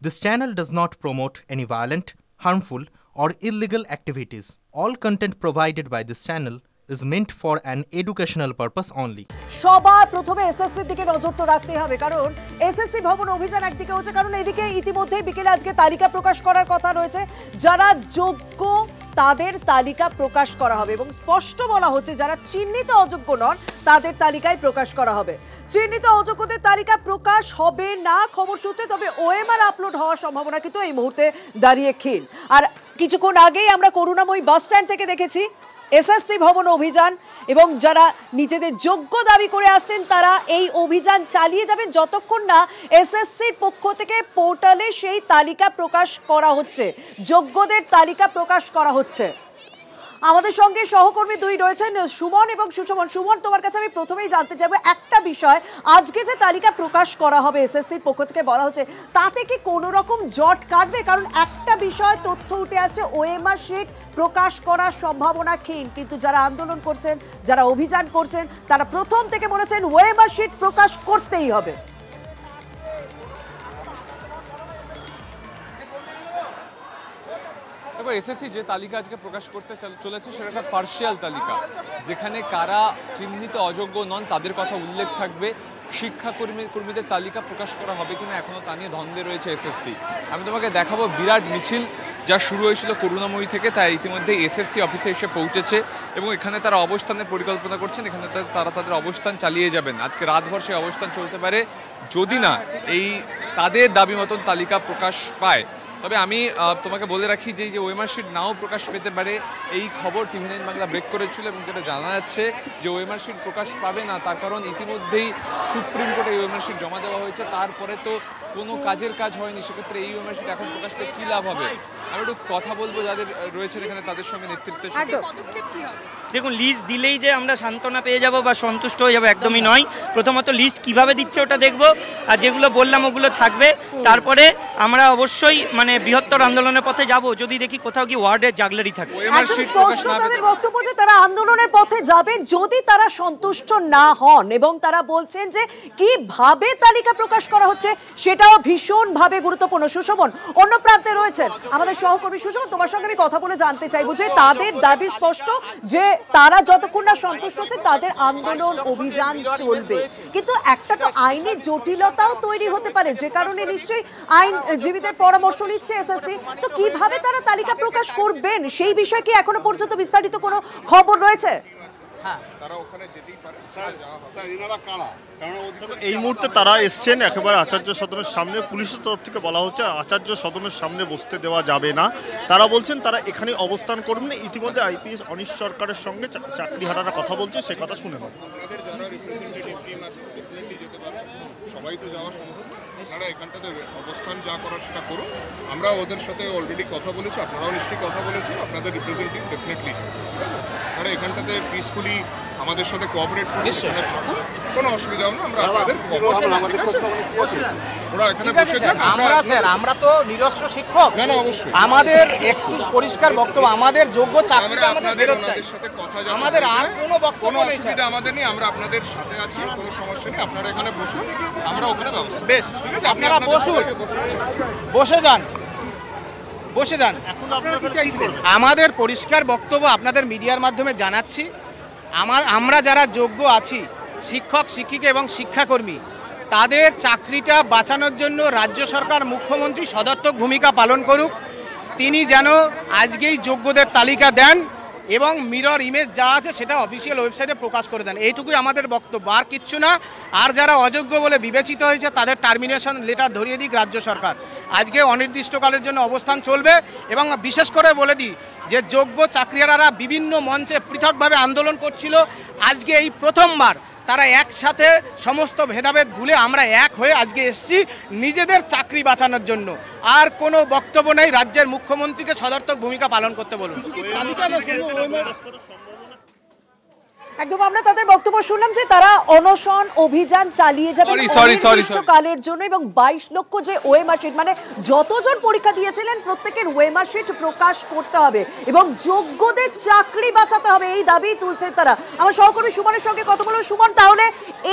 This channel does not promote any violent, harmful, or illegal activities. All content provided by this channel is meant for an educational purpose only. সবার প্রথমে এসএসসির দিকে নজর তো রাখতে হবে, কারণ এসএসসি ভবন অভিযান একদিকে হচ্ছে, কারণ এদিকে ইতিমধ্যে বিকেলে আজকে তালিকা প্রকাশ করার কথা রয়েছে। যারা যোগ্য তাদের তালিকা প্রকাশ করা হবে এবং স্পষ্ট বলা হচ্ছে যারা চিহ্নিত অযোগ্য নন তাদের তালিকায় প্রকাশ করা হবে। চিহ্নিত অযোগ্যদের তালিকা প্রকাশ হবে না খবর সূত্রে, তবে ওএমআর আপলোড হওয়ার সম্ভাবনা কিন্তু এই মুহূর্তে দাঁড়িয়ে ক্ষীণ। আর কিছুক্ষণ আগেই আমরা করুণাময়ী বাস স্ট্যান্ড থেকে দেখেছি এসএসসি ভবন অভিযান, এবং যারা নিজেদের যোগ্য দাবি করে আসছেন তারা এই অভিযান চালিয়ে যাবেন যতক্ষণ না এসএসসির পক্ষ থেকে পোর্টালে সেই তালিকা প্রকাশ করা হচ্ছে, যোগ্যদের তালিকা প্রকাশ করা হচ্ছে। আমাদের সঙ্গে সহকর্মী দুই রয়েছেন, সুমন এবং সুষমন। সুমন, তোমার কাছে আমি প্রথমেই জানতে চাইবো একটা বিষয়, আজকে যে তালিকা প্রকাশ করা হবে এসএসসির পক্ষ থেকে বলা হচ্ছে তাতে কি কোনো রকম জট কাটবে? কারণ একটা বিষয় তথ্য উঠে আসছে, ওএমআর শিট প্রকাশ করার সম্ভাবনা ক্ষীণ, কিন্তু যারা আন্দোলন করছেন, যারা অভিযান করছেন তারা প্রথম থেকে বলেছেন ওএমআর শিট প্রকাশ করতেই হবে। এবার এসএসসি যে তালিকা আজকে প্রকাশ করতে চলেছে সেটা একটা পার্শিয়াল তালিকা, যেখানে কারা চিহ্নিত অযোগ্য নন তাদের কথা উল্লেখ থাকবে। শিক্ষাকর্মীদের তালিকা প্রকাশ করা হবে কিনা এখনো তা নিয়ে দ্বন্দ্বে রয়েছে এসএসসি। আমি তোমাকে দেখাবো বিরাট মিছিল যা শুরু হয়েছিল করুণাময়ী থেকে, তাই ইতিমধ্যে এসএসসি অফিসে এসে পৌঁছেছে এবং এখানে তারা অবস্থানের পরিকল্পনা করছেন। এখানে তারা তাদের অবস্থান চালিয়ে যাবেন। আজকে রাতভর সেই অবস্থান চলতে পারে যদি না এই তাদের দাবি মতন তালিকা প্রকাশ পায়। তবে আমি তোমাকে বলে রাখি যে ওএমআর শিট নাও প্রকাশ পেতে পারে, এই খবর টিভি9 বাংলা ব্রেক করেছিল এবং যেটা জানা যাচ্ছে যে ওএমআর শিট প্রকাশ পাবে না, তার কারণ ইতিমধ্যেই সুপ্রিম কোর্টে এই ওএমআর শিট জমা দেওয়া হয়েছে, তারপরে তো কোনো কাজের কাজ হয়নি। সেক্ষেত্রে এই ওএমআর শিট এখন প্রকাশ পেয়ে কী লাভ হবে? আমি একটু কথা বলবো যাদের রয়েছেন এখানে তাদের সঙ্গে, নেতৃত্বের সঙ্গে। পদক্ষেপ কি হবে? দেখুন, লিস্ট দিলেই যে আমরা সান্ত্বনা পেয়ে যাব বা সন্তুষ্ট হয়ে যাবো একদমই নয়। প্রথমত লিস্ট কিভাবে দিচ্ছে ওটা দেখব, আর যেগুলো বললাম ওগুলো থাকবে। তারপরে আমরা অবশ্যই মানে বৃহত্তর আন্দোলনের পথে যাব যদি দেখি কোথাও কি ওয়ার্ডের জাগলারি থাকে। তাদের বক্তব্য যে তারা আন্দোলনের পথে যাবে যদি তারা সন্তুষ্ট না হন, এবং তারা বলছেন যে কিভাবে তালিকা প্রকাশ করা হচ্ছে সেটাও ভীষণভাবে গুরুত্বপূর্ণ। সুষমন অন্য প্রান্তে রয়েছেন আমাদের সহকর্মী। সুষমন, তোমার সঙ্গে আমি কথা বলে জানতে চাইবো যে তাদের দাবি স্পষ্ট যে তারা যতক্ষণ না সন্তুষ্ট হচ্ছে তাদের আন্দোলন অভিযান চলবে, কিন্তু একটা তো আইনি জটিলতাও তৈরি হতে পারে, যে কারণে নিশ্চয়ই আইনজীবীদের পরামর্শ নিচ্ছে এসএসসি। তো কিভাবে তারা তালিকা প্রকাশ করবেন সেই বিষয়ে কি এখনো পর্যন্ত বিস্তারিত কোনো খবর রয়েছে? এই মুহূর্তে তারা এসছেন একেবারে আচার্য সদনের সামনে। পুলিশের তরফ থেকে বলা হচ্ছে আচার্য সদনের সামনে বসতে দেওয়া যাবে না। তারা বলছেন তারা এখানে অবস্থান করবেন। ইতিমধ্যে আইপিএস অনিশ সরকারের সঙ্গে চাকরিহারারা কথা বলছে, সে কথা শুনে নেব। সবাই তো যাওয়া সম্ভব না, আপনারা এখানটাতে অবস্থান যা করার সেটা করুন। আমরা ওদের সাথে অলরেডি কথা বলেছি, আপনারাও নিশ্চয়ই কথা বলেছেন, আপনাদের রিপ্রেজেন্টেটিভ ডেফিনেটলি আপনারা এখানটাতে পিসফুলি আমাদের সাথে কোঅপারেট করুন, থাকুন, কোনো অসুবিধা হবে না। আমরা আপনাদের ওরা এখানে বসে যান। আমরা স্যার আমরা তো নিরস্ত্র শিক্ষক, না অবশ্যই আমাদের একটু পরিষ্কার বক্তব্য, আমাদের যোগ্য চাকরিটা আমাদের বেরোতে চাই, সাথে কথা আমাদের আর কোনো বক্তব্য নেই, অসুবিধা আমাদের নেই, আমরা আপনাদের সাথে আছি, কোনো সমস্যা নেই। আপনারা এখানে বসুন, আমরা ওখানে ব্যবস্থা। বেশ, ঠিক আছে, আপনারা বসুন, বসে যান, বসে যান। আমাদের পরিষ্কার বক্তব্য আপনাদের মিডিয়ার মাধ্যমে জানাচ্ছি, আমরা যারা যোগ্য আছি শিক্ষক, শিক্ষিকা এবং শিক্ষাকর্মী, তাদের চাকরিটা বাঁচানোর জন্য রাজ্য সরকার, মুখ্যমন্ত্রী সদর্থক ভূমিকা পালন করুক। তিনি যেন আজকেই যোগ্যদের তালিকা দেন এবং মিরর ইমেজ যা আছে সেটা অফিসিয়াল ওয়েবসাইটে প্রকাশ করে দেন। এইটুকুই আমাদের বক্তব্য, আর কিচ্ছু না। আর যারা অযোগ্য বলে বিবেচিত হয়েছে তাদের টার্মিনেশন লেটার ধরিয়ে দিক রাজ্য সরকার। আজকে অনির্দিষ্টকালের জন্য অবস্থান চলবে, এবং বিশেষ করে বলে দিই যে যোগ্য চাকরিহারারা বিভিন্ন মঞ্চে পৃথকভাবে আন্দোলন করছিল, আজকে এই প্রথমবার তারা একসাথে সমস্ত ভেদাভেদ ভুলে আমরা এক হয়ে আজকে এসেছি নিজেদের চাকরি বাঁচানোর জন্য। আর কোনো বক্তব্য নেই, রাজ্যের মুখ্যমন্ত্রীকে সদর্থক ভূমিকা পালন করতে বলুন। একদম আমরা তাদের বক্তব্য শুনলাম যে তারা অনশন অভিযান চালিয়ে যাবে অনির্দিষ্টকালের জন্য এবং 22 লক্ষ যে ওএমআর শিট মানে যতজন পরীক্ষা দিয়েছিলেন প্রত্যেকের ওএমআর শিট প্রকাশ করতে হবে এবং যোগ্যদের চাকরি বাঁচাতে হবে এই দাবি তুলছেন তারা। আমার সহকর্মী সুমনের সঙ্গে কথা বলবো। সুমন, তাহলে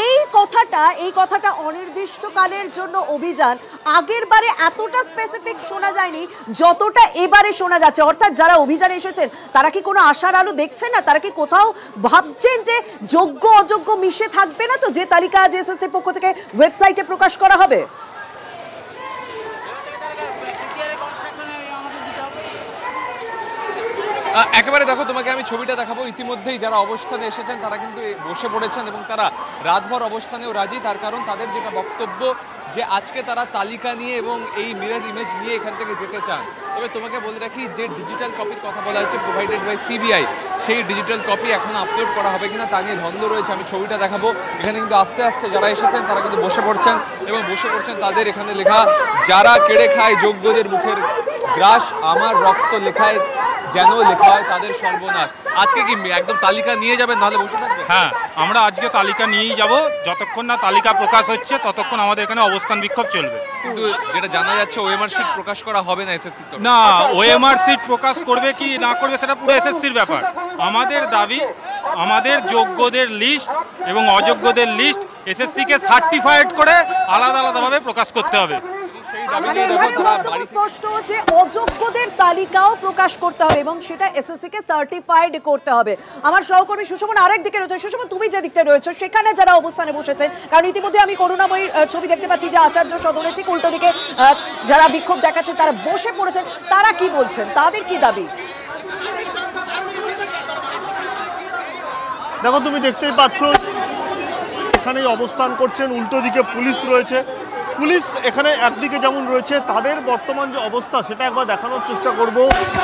এই কথাটা অনির্দিষ্টকালের জন্য অভিযান আগের বারে এতটা স্পেসিফিক শোনা যায়নি যতটা এবারে শোনা যাচ্ছে, অর্থাৎ যারা অভিযানে এসেছেন তারা কি কোনো আশার আলো দেখছেন না? তারা কি কোথাও ভাবছেন যে যোগ্য অযোগ্য মিশে থাকবে না তো, যে তালিকা আজ এসএসসির পক্ষ থেকে ওয়েবসাইটে প্রকাশ করা হবে? একেবারে দেখো, তোমাকে আমি ছবিটা দেখাবো। ইতিমধ্যেই যারা অবস্থানে এসেছেন তারা কিন্তু বসে পড়েছেন এবং তারা রাতভর অবস্থানেও রাজি। তার কারণ তাদের যেটা বক্তব্য যে আজকে তারা তালিকা নিয়ে এবং এই মিরর ইমেজ নিয়ে এখান থেকে যেতে চান। তবে তোমাকে বলে রাখি যে ডিজিটাল কপির কথা বলা হচ্ছে প্রোভাইডেড বাই সিবিআই, সেই ডিজিটাল কপি এখন আপলোড করা হবে কিনা তা নিয়ে দ্বন্দ্ব রয়েছে। আমি ছবিটা দেখাবো। এখানে কিন্তু আস্তে আস্তে যারা এসেছেন তারা কিন্তু বসে পড়ছেন এবং বসে পড়ছেন তাদের এখানে লেখা, যারা কেড়ে খায় যোগ্যদের মুখের গ্রাস, আমার রক্ত লেখায় যেন লেখা হয় তাদের সর্বনাশ। আজকে কি একদম তালিকা নিয়ে যাবেন, নাহলে বসে থাকবেন? হ্যাঁ, আমরা আজকে তালিকা নিয়েই যাব। যতক্ষণ না তালিকা প্রকাশ হচ্ছে ততক্ষণ আমাদের এখানে অবস্থান বিক্ষোভ চলবে। কিন্তু যেটা জানা যাচ্ছে ওএমআর শিট প্রকাশ করা হবে না এসএসসি। না, ওএমআর শিট প্রকাশ করবে কি না করবে সেটা পুরো এসএসসির ব্যাপার। আমাদের দাবি আমাদের যোগ্যদের লিস্ট এবং অযোগ্যদের লিস্ট এসএসসিকে সার্টিফাইড করে আলাদা আলাদাভাবে প্রকাশ করতে হবে। মানে এখানে বক্তব্য স্পষ্ট যে অযোগ্যদের তালিকাও প্রকাশ করতে হবে এবং সেটা এসএসসি কে সার্টিফাইড করতে হবে। আমার সহকর্মী সুষমন আরেক দিকে রয়েছে। সুষমন, তুমি যে দিকটা রয়েছে সেখানে যারা অবস্থানে বসেছেন, কারণ ইতিমধ্যে আমি করুণাময়ীর ছবি দেখতে পাচ্ছি যে আচার্য সদনের ঠিক উল্টো দিকে যারা বিক্ষোভ দেখাচ্ছে তারা বসে পড়েছেন, তারা কি বলছেন, তাদের কি দাবি? দেখো, তুমি দেখতেই পাচ্ছ এখানেই অবস্থান করছেন, উল্টো দিকে পুলিশ রয়েছে। পুলিশ এখানে একদিকে যেমন রয়েছে, তাদের বর্তমান যে অবস্থা সেটা একবার দেখানোর চেষ্টা করব।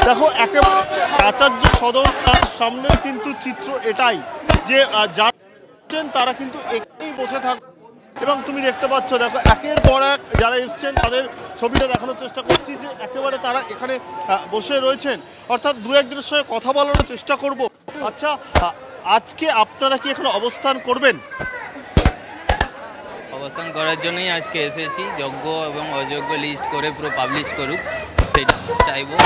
দেখো, একেবারে আচার্য সদন তার সামনে কিন্তু চিত্র এটাই যে যারা তারা কিন্তু এখানেই বসে থাকবে এবং তুমি দেখতে পাচ্ছ, দেখো একের পর এক যারা এসছেন তাদের ছবিটা দেখানোর চেষ্টা করছি যে একেবারে তারা এখানে বসে রয়েছেন। অর্থাৎ দু একজনের সঙ্গে কথা বলার চেষ্টা করব। আচ্ছা, আজকে আপনারা কি এখানে অবস্থান করবেন? অবস্থান করার জন্যই আজকে এসেছি। যোগ্য এবং অযোগ্য লিস্ট করে পুরো পাবলিশ করুক চাইবো।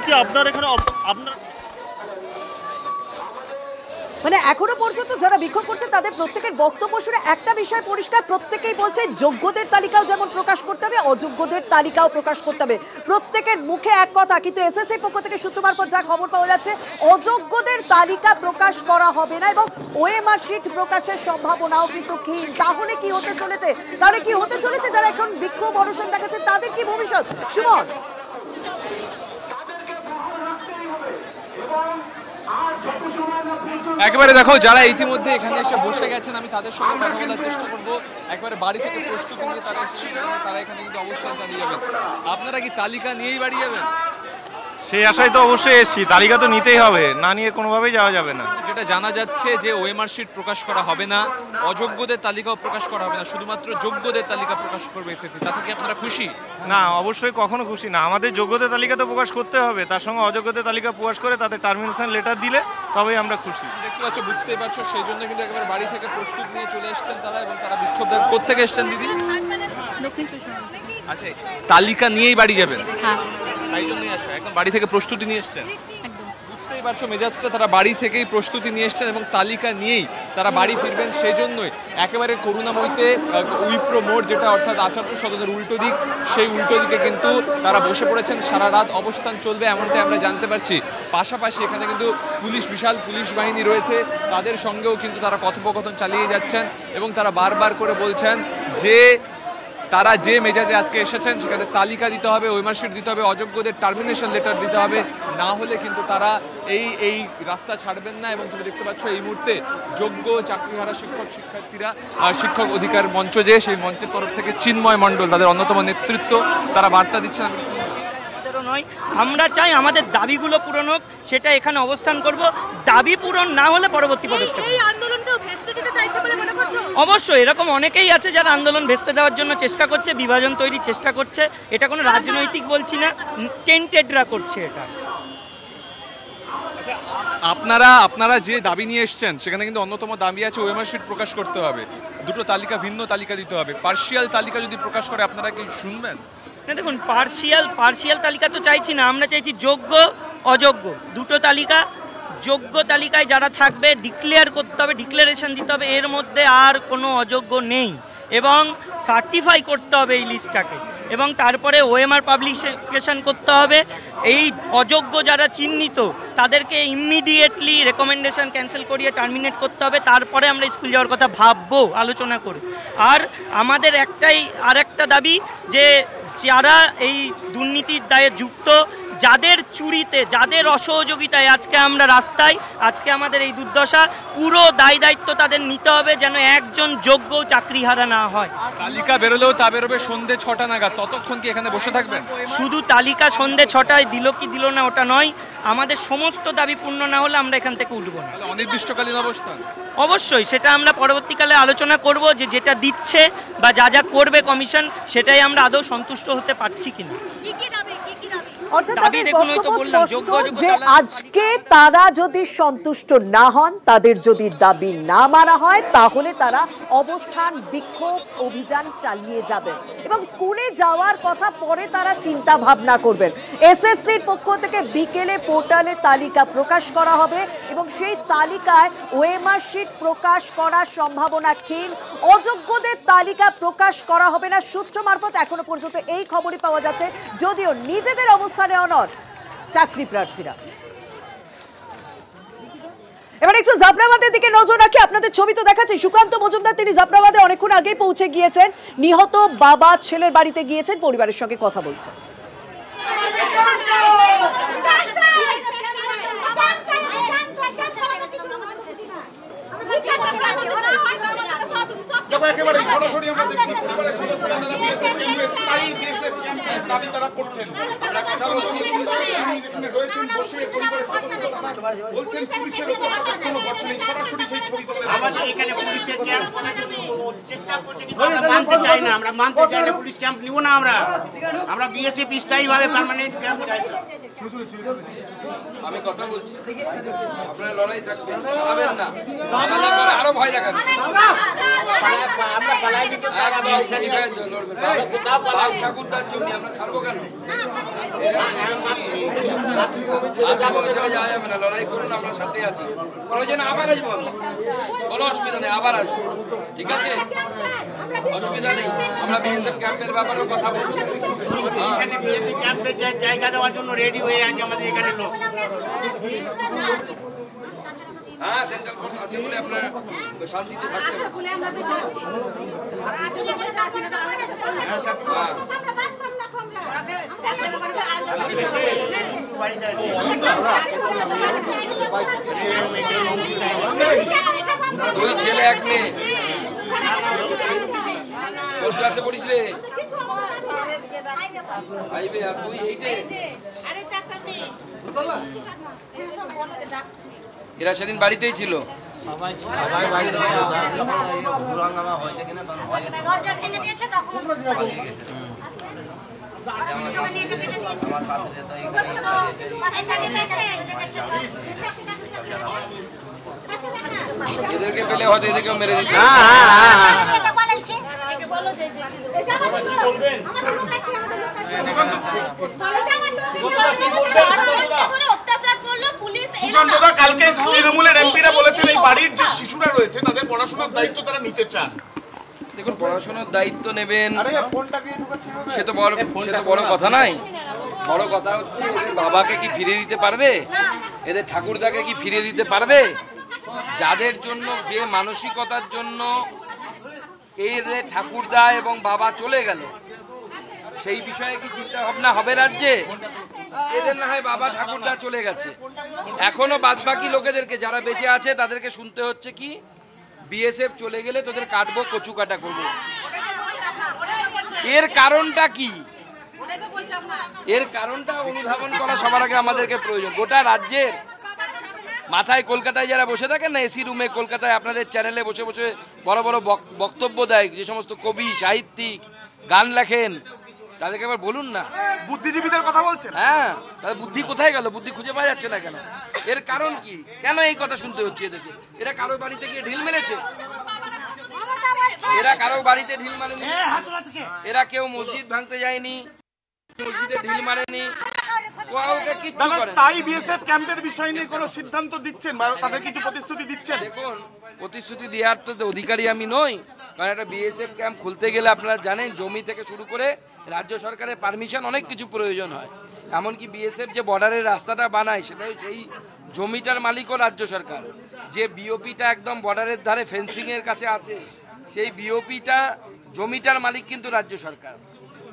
কি আপনার এখানে আপনার মানে এখনো পর্যন্ত যারা বিক্ষোভ করছে তাদের প্রত্যেকের বক্তব্য শুনে একটা বিষয় পরিষ্কার, প্রত্যেকেই বলছে যোগ্যদের তালিকাও যেমন প্রকাশ করতে হবে অযোগ্যদের তালিকাও প্রকাশ করতে হবে। প্রত্যেকের মুখে এক কথা, কিন্তু এসএসসি পক্ষ থেকে সূত্র মারফত যা খবর পাওয়া যাচ্ছে অযোগ্যদের তালিকা প্রকাশ করা হবে না এবং ওএমআর শিট প্রকাশের সম্ভাবনাও কিন্তু ক্ষীণ। তাহলে কি হতে চলেছে? যারা এখন বিক্ষোভ অনশন দেখাচ্ছে তাদের কি ভবিষ্যৎ? সুমন, একেবারে দেখো, যারা ইতিমধ্যে এখানে এসে বসে গেছেন আমি তাদের সঙ্গে কথা বলার চেষ্টা করবো। একবারে বাড়ি থেকে প্রস্তুতি নিয়ে তারা এসেছেন, তারা এখানে কিন্তু অবস্থান চালিয়ে যাবেন। আপনারা কি তালিকা নিয়েই বাড়ি যাবেন? সেই আশায় তো অবশ্যই এসেছি, তালিকা তো নিতেই হবে, না নিয়ে কোনোভাবেই যাওয়া যাবে না। যেটা জানা যাচ্ছে যে ওএমআর শিট প্রকাশ করা হবে না, অযোগ্যদের তালিকাও প্রকাশ করা হবে না, শুধুমাত্র যোগ্যদের তালিকা প্রকাশ করবে এসএসসি। তাতে কি আপনারা খুশি? না, অবশ্যই কখনো খুশি না। আমাদের যোগ্যদের তালিকা তো প্রকাশ করতে হবে, তার সঙ্গে অযোগ্যদের তালিকা প্রকাশ করে তাদের টার্মিনেশন লেটার দিলে তবেই আমরা খুশি। দেখতে পাচ্ছ, বুঝতেই পারছো, সেই জন্য কিন্তু একেবারে বাড়ি থেকে প্রস্তুত নিয়ে চলে এসেছেন তারা এবং তারা বিক্ষোভ কোত্থেকে এসছেন দিদি? দক্ষিণ চব্বিশ থেকে। আচ্ছা, তালিকা নিয়েই বাড়ি যাবেন? হ্যাঁ, তাই জন্যই আসা, এখন বাড়ি থেকে প্রস্তুতি নিয়ে এসছেন। একদম বুঝতেই পারছো মেজাজটা, তারা বাড়ি থেকেই প্রস্তুতি নিয়ে এসছেন এবং তালিকা নিয়েই তারা বাড়ি ফিরবেন। সেই জন্যই একেবারে করুণাময়ীতে উইপ্রো মোড়, যেটা অর্থাৎ আচার্য সদনের উল্টো দিক, সেই উল্টো দিকে কিন্তু তারা বসে পড়েছেন। সারা রাত অবস্থান চলবে এমনটাই আমরা জানতে পারছি। পাশাপাশি এখানে কিন্তু বিশাল পুলিশ বাহিনী রয়েছে, তাদের সঙ্গেও কিন্তু তারা কথোপকথন চালিয়ে যাচ্ছেন এবং তারা বারবার করে বলছেন যে তারা যে মেজাজে আজকে এসেছেন সেখানে তালিকা দিতে হবে, ওএমআর শিট দিতে হবে, অযোগ্যদের টার্মিনেশন লেটার দিতে হবে, না হলে কিন্তু তারা এই রাস্তা ছাড়বেন না। এবং তুমি দেখতে পাচ্ছ এই মুহূর্তে যোগ্য চাকরিহারা শিক্ষার্থীরা শিক্ষক অধিকার মঞ্চ, যে সেই মঞ্চের তরফ থেকে চিন্ময় মণ্ডল তাদের অন্যতম নেতৃত্ব, তারা বার্তা দিচ্ছেন। নয়, আমরা চাই আমাদের দাবিগুলো পূরণ হোক, সেটা এখানে অবস্থান করব। দাবি পূরণ না হলে পরবর্তী পদক্ষেপ। অবশ্যই এরকম অনেকেই আছে যারা আন্দোলন ভেস্তে দেওয়ার জন্য চেষ্টা করছে, বিভাজন তৈরির চেষ্টা করছে। এটা কোনো রাজনৈতিক বলছি না, টেন্টেডরা করছে এটা। আপনারা যে দাবি নিয়ে এসছেন সেখানে কিন্তু অন্যতম দাবি আছে ওএমআর শিট প্রকাশ করতে হবে, দুটো তালিকা ভিন্ন তালিকা দিতে হবে। পার্শিয়াল তালিকা যদি প্রকাশ করে আপনারা কি শুনবেন? না দেখুন, পার্শিয়াল তালিকা তো চাইছি না, আমরা চাইছি যোগ্য অযোগ্য দুটো তালিকা। যোগ্য তালিকায় যারা থাকবে ডিক্লেয়ার করতে হবে, ডিক্লারেশন দিতে হবে, এর মধ্যে আর কোনো অযোগ্য নেই, এবং সার্টিফাই করতে হবে এই লিস্টটাকে, এবং তারপরে ওএমআর পাবলিকেশন করতে হবে। এই অযোগ্য যারা চিহ্নিত তাদেরকে ইমিডিয়েটলি রেকমেন্ডেশন ক্যান্সেল করিয়ে টার্মিনেট করতে হবে, তারপরে আমরা স্কুল যাওয়ার কথা ভাববো আলোচনা করে। আর আমাদের আরেকটা দাবি যে যারা এই দুর্নীতির দায়ে যুক্ত, যাদের চুরিতে, যাদের অসহযোগিতায় আজকে আমরা রাস্তায়, আজকে আমাদের এই দুর্দশা, পুরো দায়িত্ব তাদের নিতে হবে, যেন একজন যোগ্য চাকরিহারা না হয়। তালিকা বেরোলেও তা বেরোবে সন্ধ্যে 6টা নাগাদ, ততক্ষণ কি এখানে বসে থাকবেন? শুধু তালিকা সন্ধ্যে 6টায় দিল কি দিল না ওটা নয়, আমাদের সমস্ত দাবি পূর্ণ না হলে আমরা এখান থেকে উঠবো না। অনির্দিষ্টকালীন অবস্থান অবশ্যই সেটা আমরা পরবর্তীকালে আলোচনা করব, যে যেটা দিচ্ছে বা যা করবে কমিশন, সেটাই আমরা আদৌ সন্তুষ্ট হতে পারছি কিনা। অর্থাৎ তাদের বক্তব্য স্পষ্ট যে আজকে তারা যদি সন্তুষ্ট না হন, তাদের যদি দাবি না মানা হয়, তাহলে তারা অবস্থান বিক্ষোভ অভিযান চালিয়ে যাবেন এবং স্কুলে যাওয়ার কথা পরে তারা চিন্তা ভাবনা করবেন। এসএসসির পক্ষ থেকে বিকেলে পোর্টালে তালিকা প্রকাশ করা হবে এবং সেই তালিকায় ওএমআর শিট প্রকাশ করার সম্ভাবনা ক্ষীণ। অযোগ্যদের তালিকা প্রকাশ করা হবে না, সূত্র মারফত এখনো পর্যন্ত এই খবরই পাওয়া যাচ্ছে, যদিও নিজেদের অবস্থানে অনড় চাকরি প্রার্থীরা। এবার একটু জাফরাবাদের দিকে নজর রাখি, আপনাদের ছবি তো দেখাচ্ছি। সুকান্ত মজুমদার তিনি জাফরাবাদে অনেকক্ষণ আগেই পৌঁছে গিয়েছেন, নিহত বাবা ছেলের বাড়িতে গিয়েছেন, পরিবারের সঙ্গে কথা বলছেন। একেবারে সরাসরি আমরা দেখছি পরিবারের সদস্যরা যারা বিএসএফ ক্যাম্পে স্থায়ী বিএসএফ ক্যাম্পে দাবি তারা করছেন। আমরা কথা বলছি, এখানে রয়েছেন বসে পরিবারের সদস্যরা, তারা বলছেন পুলিশের উপর তাদের কোনো ভরসা নেই। সরাসরি সেই ছবি তুলে আমাদের এখানে পুলিশের ক্যাম্প করার জন্য চেষ্টা করছে, কিন্তু আমরা মানতে চাই না, আমরা মানতে চাই না, পুলিশ ক্যাম্প নিব না। আমরা বিএসএফ স্থায়ীভাবে পার্মানেন্ট ক্যাম্প চাই। আমি কথা বলছি, আপনারা লড়াই থাকবে, পালাবেন না, পালালে পরে আরো ভয় দেখাবে। বাপ ঠাকুরদার জন্য আমরা ছাড়বো কেন? যাওয়া যাবে না, লড়াই করুন, আমরা সাথে আছি। প্রয়োজনে আবার আসবো, কোনো অসুবিধা নেই, আবার আসবো, ঠিক আছে, অসুবিধা নেই। আমরা বিএসএফ ক্যাম্পের ব্যাপারেও কথা বলছি, ক্যাম্পের জায়গা দেওয়ার জন্য রেডি হয়ে আছে আমাদের এখানে লোক। হ্যাঁ, সেন্ট্রাল ফোর্স আছে বলে আপনারা শান্তিতে থাকতে পারেন। দুই ছেলে এক মেয়ে, কোন ক্লাসে পড়িস রে? আইবে, আর তুই এইটে? এরা সেদিন বাড়িতেই ছিল। এদেরকে পেলে হয়তো এদেরকেও মেরে দিত। সুকান্তদা, কালকে তৃণমূলের এমপিরা বলেছেন এই বাড়ির যে শিশুরা রয়েছে তাদের পড়াশোনার দায়িত্ব তারা নিতে চান। দেখুন, পড়াশোনার দায়িত্ব নেবেন সে তো বড় কথা নাই। বড় কথা হচ্ছে এদের বাবাকে কি ফিরিয়ে দিতে পারবে, এদের ঠাকুরদাকে কি ফিরিয়ে দিতে পারবে? যাদের জন্য, যে মানসিকতার জন্য এদের ঠাকুরদা এবং বাবা চলে গেল, সেই বিষয়ে কি চিন্তা ভাবনা হবে রাজ্যে? এদের না হয় বাবা ঠাকুরদা চলে গেছে, এখনো বাদবাকি লোকেদেরকে যারা বেঁচে আছে তাদেরকে শুনতে হচ্ছে কি, বিএসএফ চলে গেলে তোদের কাটবো, কচু কাটা করবো। এর কারণটা কি? এর কারণটা অনুধাবন করা সবার আগে আমাদেরকে প্রয়োজন। গোটা রাজ্যের মাথায় কলকাতায় যারা বসে থাকেন না, এসি রুমে কলকাতায় আপনাদের চ্যানেলে বসে বসে বড় বড় বক্তব্য দেয়, যে সমস্ত কবি সাহিত্যিক গান লেখেন, তাদেরকে আবার বলুন না। বুদ্ধিজীবীদের কথা বলছেন? হ্যাঁ, তাদের বুদ্ধি কোথায় গেল? বুদ্ধি খুঁজে পাওয়া যাচ্ছে না কেন? এর কারণ কি? কেন এই কথা শুনতে হচ্ছে এদেরকে? এরা কারো বাড়িতে গিয়ে ঢিল মেরেছে? এরা কারো বাড়িতে ঢিল মারেনি, এরা কেউ মসজিদ ভাঙতে যায়নি, মসজিদে ঢিল মারেনি, কাউকে কিচ্ছু করেনি। তাই বিএসএফ ক্যাম্পের বিষয় নিয়ে কোনো সিদ্ধান্ত দিচ্ছেন বা তাদের কিছু প্রতিশ্রুতি দিচ্ছেন? দেখুন, প্রতিশ্রুতি দেওয়ার তো অধিকারী আমি নই, কারণ একটা বিএসএফ ক্যাম্প খুলতে গেলে আপনারা জানেন জমি থেকে শুরু করে রাজ্য সরকারের পারমিশন অনেক কিছু প্রয়োজন হয়। এমনকি বিএসএফ যে বর্ডারের রাস্তাটা বানায় সেটাই সেই জমিটার মালিকও রাজ্য সরকার। যে বিওপিটা একদম বর্ডারের ধারে ফেন্সিংয়ের কাছে আছে সেই বিওপিটা জমিটার মালিক কিন্তু রাজ্য সরকার।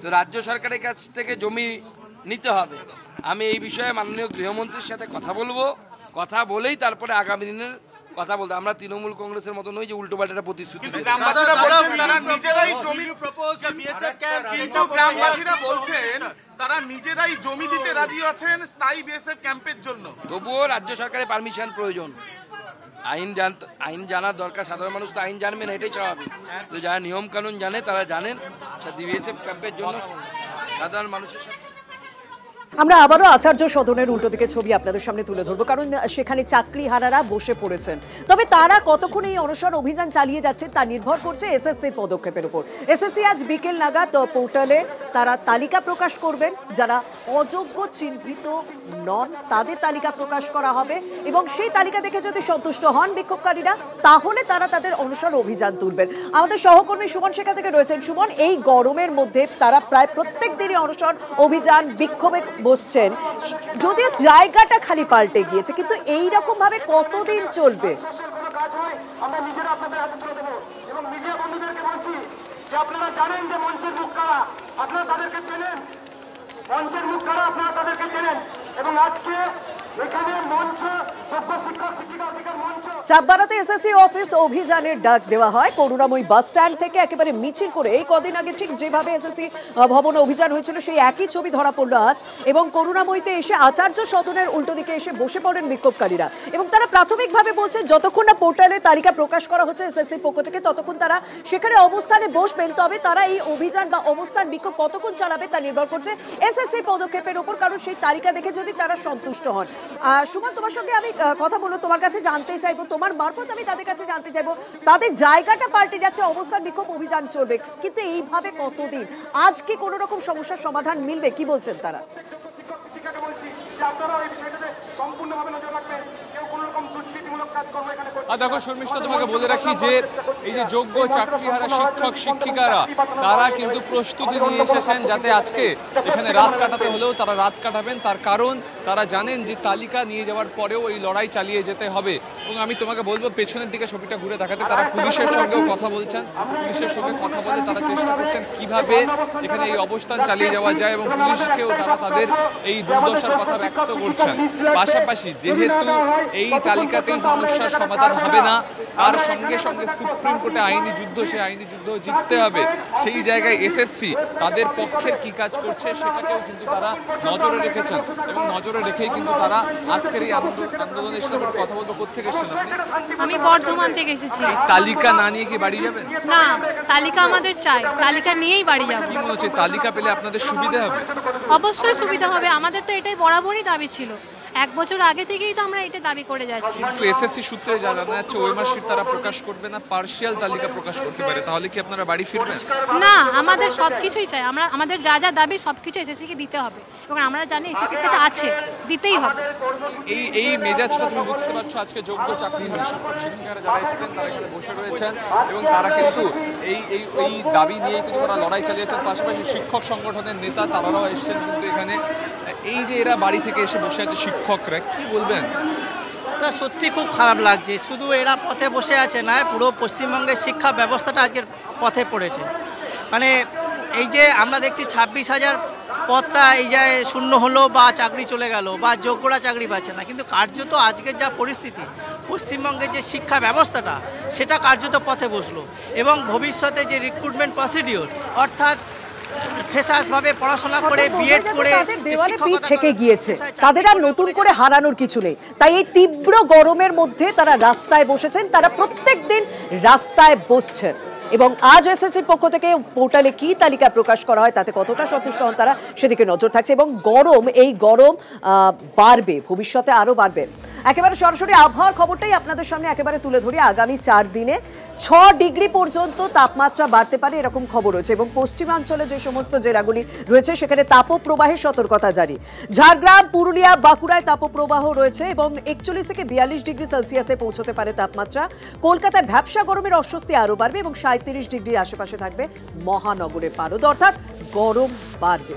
তো রাজ্য সরকারের কাছ থেকে জমি নিতে হবে। আমি এই বিষয়ে মাননীয় গৃহমন্ত্রীর সাথে কথা বলবো, কথা বলেই তারপরে আগামী দিনের কথা বলতে। আমরা তৃণমূল কংগ্রেসের মতো নই যে উল্টো পাল্টা প্রতিশ্রুতি দেব। তারা নিজেরাই জমি দিতে রাজি আছেন স্থায়ী বিএসএফ ক্যাম্পের জন্য। তবুও রাজ্য সরকারের পারমিশন প্রয়োজন। আইন জানার দরকার, সাধারণ মানুষ তো আইন জানবে না, এটাই স্বাভাবিক। তো যারা নিয়ম কানুন জানে তারা জানেন বিএসএফ ক্যাম্পের জন্য সাধারণ মানুষের সাথে। আমরা আবারও আচার্য সদনের উল্টো দিকে ছবি আপনাদের সামনে তুলে ধরবো, কারণ সেখানে চাকরিহারারা বসে পড়েছেন। তবে তারা কতক্ষণ এই অনশন অভিযান চালিয়ে যাচ্ছে তা নির্ভর করছে এসএসসির পদক্ষেপের উপর। এসএসসি আজ বিকেল নাগাদ পোর্টালে তারা তালিকা প্রকাশ করবেন, যারা অযোগ্য চিহ্নিত নন তাদের তালিকা প্রকাশ করা হবে এবং সেই তালিকা দেখে যদি সন্তুষ্ট হন বিক্ষোভকারীরা তাহলে তারা তাদের অনশন অভিযান তুলবেন। আমাদের সহকর্মী সুমন শেখা থেকে রয়েছেন। সুমন, এই গরমের মধ্যে তারা প্রায় প্রত্যেক দিনই অনশন অভিযান বিক্ষোভে বসছেন, যদিও জায়গাটা খালি পাল্টে গিয়েছে, কিন্তু এই রকম ভাবে কতদিন চলবে? আমরা নিজেরা আপনাদের হাতে তুলে দেবো এবং মিডিয়া বন্ধুদেরকে বলছি যে আপনারা জানেন যে মঞ্চের মুখ কারা, আপনারা তাদেরকে চেনেন, মঞ্চের মুখ কারা আপনারা তাদেরকে চেনেন এবং আজকে এখানে মঞ্চ যোগ্য শিক্ষক শিক্ষিকা অধিকার মঞ্চ চাপবাড়াতে এসএসসি অফিস অভিযানের ডাক দেওয়া হয় করুণাময়ী বাস স্ট্যান্ড থেকে একেবারে মিছিল করে। এই কদিন আগে ঠিক যেভাবে এসএসসি ভবনে অভিযান হয়েছিল সেই একই ছবি ধরা পড়লো আজ, এবং করুণাময়ীতে এসে আচার্য সদনের উল্টো দিকে এসে বসে পড়েন বিক্ষোভকারীরা এবং তারা প্রাথমিকভাবে বলছে যতক্ষণ না পোর্টালে তালিকা প্রকাশ করা হচ্ছে এসএসসির পক্ষ থেকে ততক্ষণ তারা সেখানে অবস্থানে বসবেন। তবে তারা এই অভিযান বা অবস্থান বিক্ষোভ কতক্ষণ চালাবে তা নির্ভর করছে এসএসসির পদক্ষেপের উপর, কারণ সেই তালিকা দেখে যদি তারা সন্তুষ্ট হন। সুমন, তোমার সঙ্গে আমি কথা বলবো, তোমার কাছে জানতে চাইবো, তোমার মারফত আমি তাদের কাছে জানতে চাইবো, তাদের জায়গাটা পাল্টে যাচ্ছে, অবস্থান বিক্ষোভ অভিযান চলবে, কিন্তু এইভাবে কতদিন? আজ কি কোনো রকম সমস্যার সমাধান মিলবে? কি বলছেন তারা? দেখো শর্মিষ্ঠা, তোমাকে বলে রাখি যে এই যে যোগ্য চাকরিহারা শিক্ষক শিক্ষিকারা তারা কিন্তু প্রস্তুতি নিয়ে এসেছেন যাতে আজকে এখানে রাত কাটাতে হলেও তারা রাত কাটাবেন। তার কারণ তারা জানেন যে তালিকা নিয়ে যাওয়ার পরেও এই লড়াই চালিয়ে যেতে হবে। এবং আমি তোমাকে বলবো পেছনের দিকে ছবিটা ঘুরে দেখাতে, তারা পুলিশের সঙ্গেও কথা বলছেন, পুলিশের সঙ্গে কথা বলে তারা চেষ্টা করছেন কিভাবে এখানে এই অবস্থান চালিয়ে যাওয়া যায় এবং পুলিশকেও তারা তাদের এই দুর্দশার কথা ব্যক্ত করছেন। পাশাপাশি যেহেতু এই তালিকাতেই সমস্যার সমাধান হবে না, তার সঙ্গে সঙ্গে সুপ্রিম কোর্টে আইনি যুদ্ধ, সেই আইনি যুদ্ধ জিততে হবে। সেই জায়গায় এসএসসি তাদের পক্ষের কি কাজ করছে সেটাকেও কিন্তু তারা নজরে রেখেছেন এবং নজরে রেখেই কিন্তু তারা আজকের এই আন্দোলনের সাথে কথা বলবো। কোথেকে এসেছেন আপনি? আমি বর্ধমান থেকে এসেছি। তালিকা না নিয়ে কি বাড়ি যাবেন? না, তালিকা আমাদের চাই, তালিকা নিয়েই বাড়ি যাব। কি মনে হচ্ছে তালিকা পেলে আপনাদের সুবিধা হবে? অবশ্যই সুবিধা হবে, আমাদের তো এটাই বরাবরই দাবি ছিল, 1 বছর আগে থেকেই তো আমরা এটা দাবি করে যাচ্ছি। কিন্তু এসএসসি সূত্রে জানা যাচ্ছে ওএমআর শিট তারা প্রকাশ করবে না, পার্শিয়াল তালিকা প্রকাশ করতে পারে। তাহলে কি আপনারা বাড়ি ফিরবেন? না, আমাদের সবকিছুই চাই, আমাদের যা যা দাবি সবকিছু এসএসসি কে দিতে হবে এবং আমরা জানি এসএসসি কাছে আছে, দিতেই হবে। এই মেজাজটা তুমি বুঝতে পারছো আজকে যোগ্য চাকরিহারা শিক্ষক শিক্ষিকারা যারা এসেছেন তারা এখানে বসে রয়েছেন এবং তারা কিন্তু এই দাবি নিয়ে কিন্তু তারা লড়াই চালিয়েছেন। পাশাপাশি শিক্ষক সংগঠনের নেতা তারাও এসেছেন কিন্তু এখানে। এই যে এরা বাড়ি থেকে এসে বসে আছে শিক্ষকরা, কি বলবেন? এটা সত্যি খুব খারাপ লাগছে। শুধু এরা পথে বসে আছে না, পুরো পশ্চিমবঙ্গের শিক্ষা ব্যবস্থাটা আজকের পথে পড়েছে। মানে এই যে আমরা দেখছি 26,000 পদটা এই যে শূন্য হলো বা চাকরি চলে গেল বা যোগ্যরা চাকরি পাচ্ছে না, কিন্তু কার্যত আজকের যা পরিস্থিতি পশ্চিমবঙ্গের যে শিক্ষা ব্যবস্থাটা সেটা কার্যত পথে বসলো এবং ভবিষ্যতে যে রিক্রুটমেন্ট প্রসিডিওর, অর্থাৎ ফ্রেশার্স ভাবে পড়াশোনা করে বিএড করে তাদের দেওয়ালে পিঠ থেকে গিয়েছে, তাদের আর নতুন করে হারানোর কিছু নেই। তাই এই তীব্র গরমের মধ্যে তারা রাস্তায় বসেছেন, তারা প্রত্যেক দিন রাস্তায় বসছেন। এবং আজ এসএসসির পক্ষ থেকে পোর্টালে কি তালিকা প্রকাশ করা হয় তাতে কতটা সন্তুষ্ট হন তারা সেদিকে নজর থাকছে। এবং এই গরম বাড়বে, ভবিষ্যতে আরও বাড়বে। একেবারে সরাসরি আবহাওয়ার খবরটাই আপনাদের সামনে একেবারে তুলে ধরি। আগামী 4 দিনে 6 ডিগ্রি পর্যন্ত তাপমাত্রা বাড়তে পারে এরকম খবর রয়েছে এবং পশ্চিমাঞ্চলে যে সমস্ত জেলাগুলি রয়েছে সেখানে তাপপ্রবাহের সতর্কতা জারি। ঝাড়গ্রাম, পুরুলিয়া, বাঁকুড়ায় তাপপ্রবাহ রয়েছে এবং 41 থেকে 42 ডিগ্রি সেলসিয়াসে পৌঁছতে পারে তাপমাত্রা। কলকাতায় ভ্যাপসা গরমের অস্বস্তি আরও বাড়বে এবং 37 ডিগ্রির আশেপাশে থাকবে মহানগরের পারদ, অর্থাৎ গরম বাড়বে।